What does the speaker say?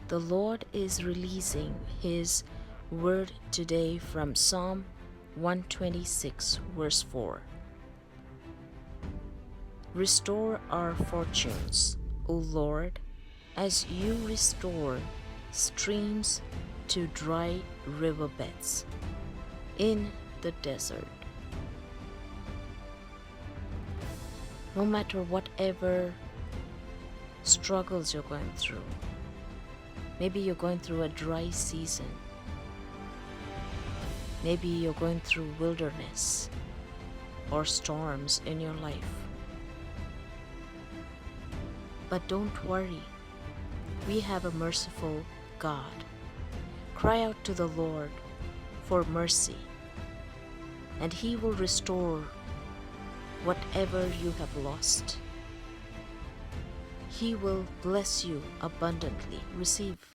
The Lord is releasing His word today from Psalm 126, verse 4. Restore our fortunes, O Lord, as you restore streams to dry riverbeds in the desert. No matter whatever struggles you're going through, maybe you're going through a dry season, maybe you're going through wilderness or storms in your life. But don't worry, we have a merciful God. Cry out to the Lord for mercy, and He will restore whatever you have lost. He will bless you abundantly. Receive.